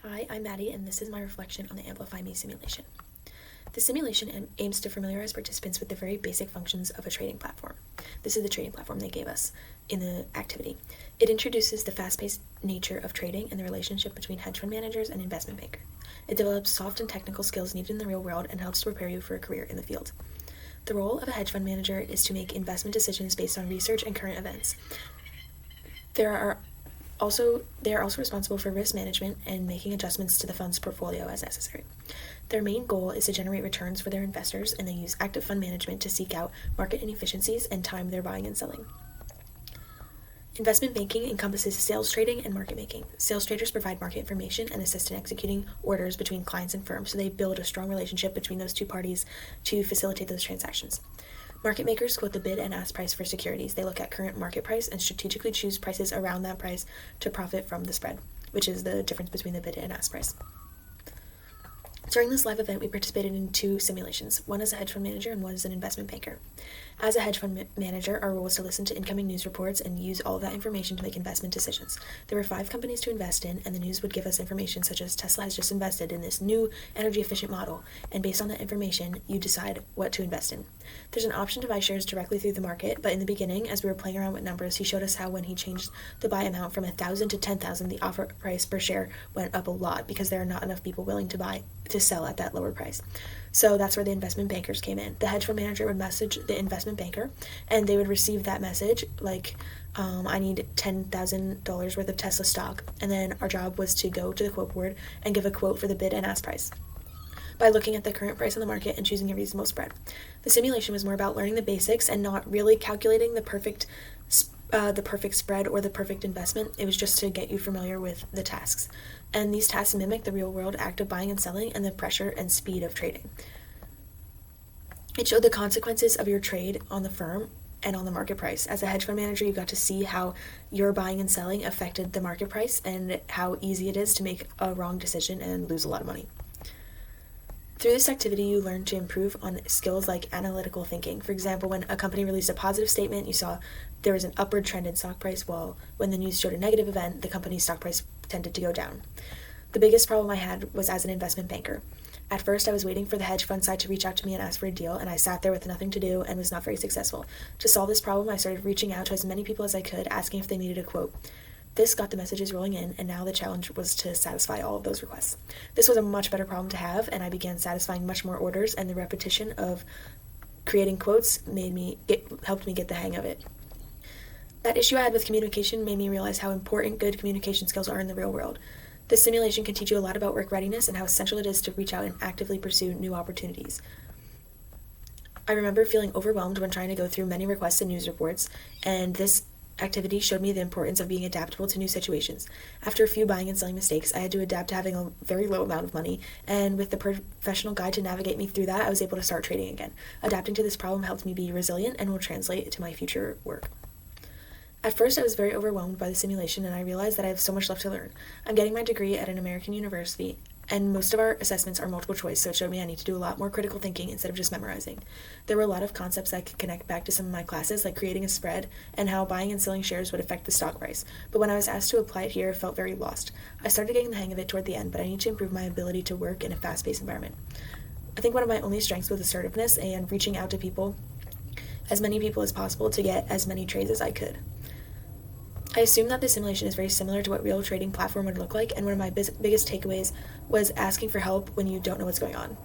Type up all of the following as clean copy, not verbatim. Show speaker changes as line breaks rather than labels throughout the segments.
Hi, I'm Maddie, and this is my reflection on the Amplify Me simulation. The simulation aims to familiarize participants with the very basic functions of a trading platform. This is the trading platform they gave us in the activity. It introduces the fast-paced nature of trading and the relationship between hedge fund managers and investment bankers. It develops soft and technical skills needed in the real world and helps to prepare you for a career in the field. The role of a hedge fund manager is to make investment decisions based on research and current events. They are also responsible for risk management and making adjustments to the fund's portfolio as necessary. Their main goal is to generate returns for their investors, and they use active fund management to seek out market inefficiencies and time their buying and selling. Investment banking encompasses sales trading and market making. Sales traders provide market information and assist in executing orders between clients and firms, so they build a strong relationship between those two parties to facilitate those transactions. Market makers quote the bid and ask price for securities. They look at current market price and strategically choose prices around that price to profit from the spread, which is the difference between the bid and ask price. During this live event, we participated in 2 simulations, one as a hedge fund manager and one as an investment banker. As a hedge fund manager, our role was to listen to incoming news reports and use all of that information to make investment decisions. There were 5 companies to invest in, and the news would give us information such as Tesla has just invested in this new energy-efficient model, and based on that information, you decide what to invest in. There's an option to buy shares directly through the market, but in the beginning, as we were playing around with numbers, he showed us how when he changed the buy amount from 1,000 to 10,000, the offer price per share went up a lot because there are not enough people willing to sell at that lower price. So that's where the investment bankers came in. The hedge fund manager would message the investment banker, and they would receive that message like, I need $10,000 worth of Tesla stock, and then our job was to go to the quote board and give a quote for the bid and ask price by looking at the current price on the market and choosing a reasonable spread. The simulation was more about learning the basics and not really calculating the perfect spread or the perfect investment. It was just to get you familiar with the tasks. And these tasks mimic the real-world act of buying and selling and the pressure and speed of trading. It showed the consequences of your trade on the firm and on the market price. As a hedge fund manager, you got to see how your buying and selling affected the market price and how easy it is to make a wrong decision and lose a lot of money. Through this activity, you learn to improve on skills like analytical thinking. For example, when a company released a positive statement, you saw there was an upward trend in stock price, while when the news showed a negative event, the company's stock price tended to go down. The biggest problem I had was as an investment banker. At first, I was waiting for the hedge fund side to reach out to me and ask for a deal, and I sat there with nothing to do and was not very successful. To solve this problem, I started reaching out to as many people as I could, asking if they needed a quote. This got the messages rolling in, and now the challenge was to satisfy all of those requests. This was a much better problem to have, and I began satisfying much more orders, and the repetition of creating quotes helped me get the hang of it. That issue I had with communication made me realize how important good communication skills are in the real world. This simulation can teach you a lot about work readiness and how essential it is to reach out and actively pursue new opportunities. I remember feeling overwhelmed when trying to go through many requests and news reports, and this activity showed me the importance of being adaptable to new situations. After a few buying and selling mistakes, I had to adapt to having a very low amount of money, and with the professional guide to navigate me through that, I was able to start trading again. Adapting to this problem helped me be resilient and will translate to my future work. At first, I was very overwhelmed by the simulation, and I realized that I have so much left to learn. I'm getting my degree at an American university, and most of our assessments are multiple choice, so it showed me I need to do a lot more critical thinking instead of just memorizing. There were a lot of concepts I could connect back to some of my classes, like creating a spread and how buying and selling shares would affect the stock price. But when I was asked to apply it here, I felt very lost. I started getting the hang of it toward the end, but I need to improve my ability to work in a fast-paced environment. I think one of my only strengths was assertiveness and reaching out to people, as many people as possible, to get as many trades as I could. I assume that this simulation is very similar to what real trading platform would look like, and one of my biggest takeaways was asking for help when you don't know what's going on.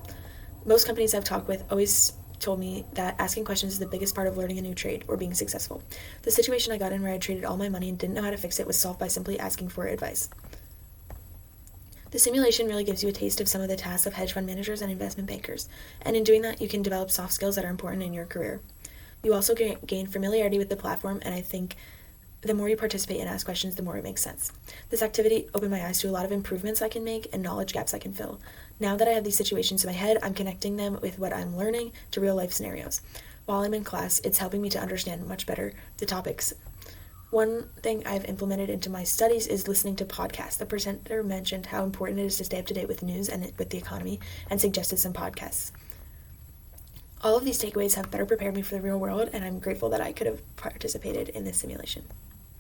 Most companies I've talked with always told me that asking questions is the biggest part of learning a new trade or being successful. The situation I got in where I traded all my money and didn't know how to fix it was solved by simply asking for advice. The simulation really gives you a taste of some of the tasks of hedge fund managers and investment bankers, and in doing that, you can develop soft skills that are important in your career. You also gain familiarity with the platform, and I think the more you participate and ask questions, the more it makes sense. This activity opened my eyes to a lot of improvements I can make and knowledge gaps I can fill. Now that I have these situations in my head, I'm connecting them with what I'm learning to real-life scenarios. While I'm in class, it's helping me to understand much better the topics. One thing I've implemented into my studies is listening to podcasts. The presenter mentioned how important it is to stay up to date with news and with the economy, and suggested some podcasts. All of these takeaways have better prepared me for the real world, and I'm grateful that I could have participated in this simulation.